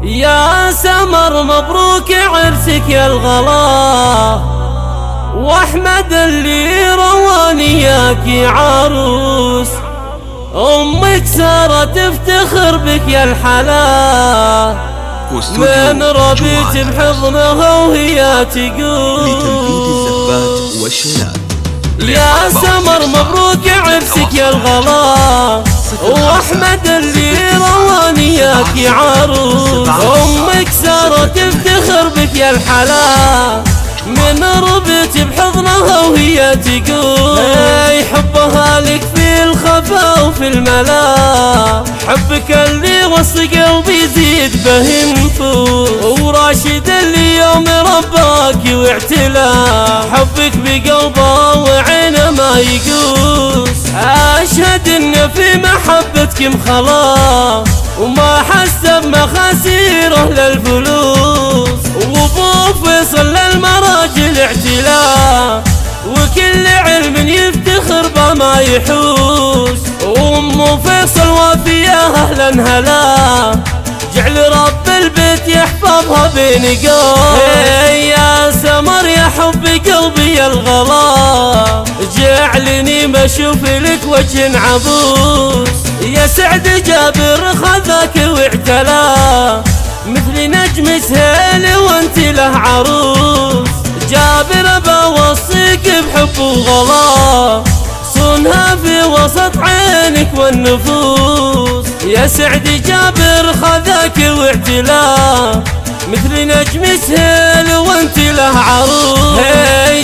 يا سمر مبروك عرسك يا الغلا، واحمد اللي رواني ياكي عروس. امك سارة تفتخر بك يا الحلا، من ربيت بحضنها وهي تقول لتنفيذ الزفات والشيلات. يا سمر مبروك عرسك يا الغلا، واحمد اللي رواني ياكي عروس. امك سارة تفتخر بك يا الحلا، من ربيت بحضنها وهي تقول حبها لك في الخفا وفي الملا. حبك اللي وصل قلبي يزيد به نفوس، وراشد اللي يوم رباك واعتلى. حبك بقلبه وعينه ما يقوس، اشهد ان في محبتك مخلا، وما حسب مخاسيره للفلوس. وابو فيصل للمراجل اعتلاء، وكل علم يفتخر بما يحوس. وام فيصل وفيه اهلا هلا، جعل رب البيت يحفظها بنقاط. يا سمر يا حب قلبي يا الغلا، جعلني ما اشوف لك وجه عبوس. يا سعد جابر خذاك واعتلى، مثل نجم سهيل وانت له عروس. جابر بوصيك بحب وغلا، صونها في وسط عينك والنفوس. يا سعد جابر خذاك واعتلى، مثل نجم سهيل وانت له عروس.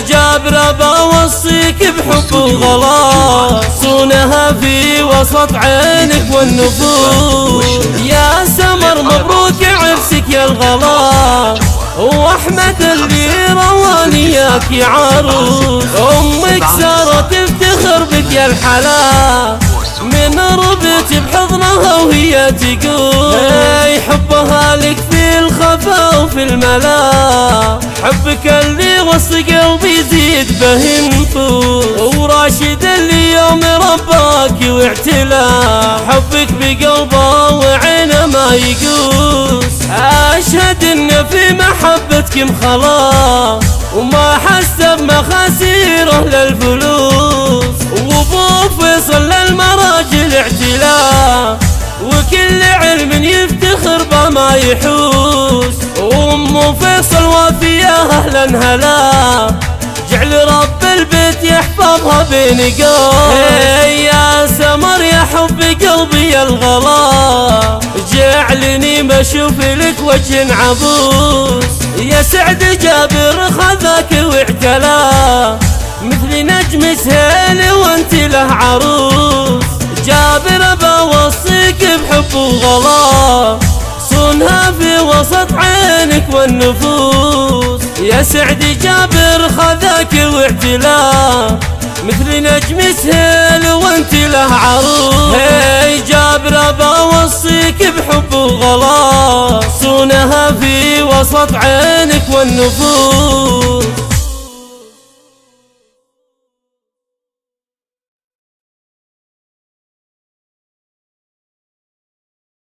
جابر بوصيك بحب وغلا، صونها في وسط عينك والنفوس. يا سمر مبروك عرسك يا الغلا، واحمد اللي رواني ياكي عروس. امك سارة تفتخر بك يا الحلا، من ربيت بحضنها وهي تقول حبها لك في الخفا وفي الملا. حبك اللي وصل قلبي يزيد به نفوس، وراشد اللي يوم رباك واعتلى. حبك بقلبه وعينه ما يقوس، اشهد ان في محبتك مخلا، وما حسب مخاسيره للفلوس. وابو فيصل للمراجل اعتلاء، وكل علم يفتخر بما يحوس. وام فيصل وفيه اهلا هلا، جعل رب البيت يحفظها بنقاط. يا سمر يا حب قلبي يا الغلا، جعلني ما اشوف لك وجه عبوس. يا سعد جابر خذاك واعتلى، مثل نجم سهيل وانت له عروس. جابر بوصيك بحب وغلا، صونها في وسط عينك والنفوس. يا سعد جابر خذاك واعتلى، مثل نجم سهيل وانت له عروس. جابر بوصيك بحب وغلا، صونها في وسط عينك والنفوس.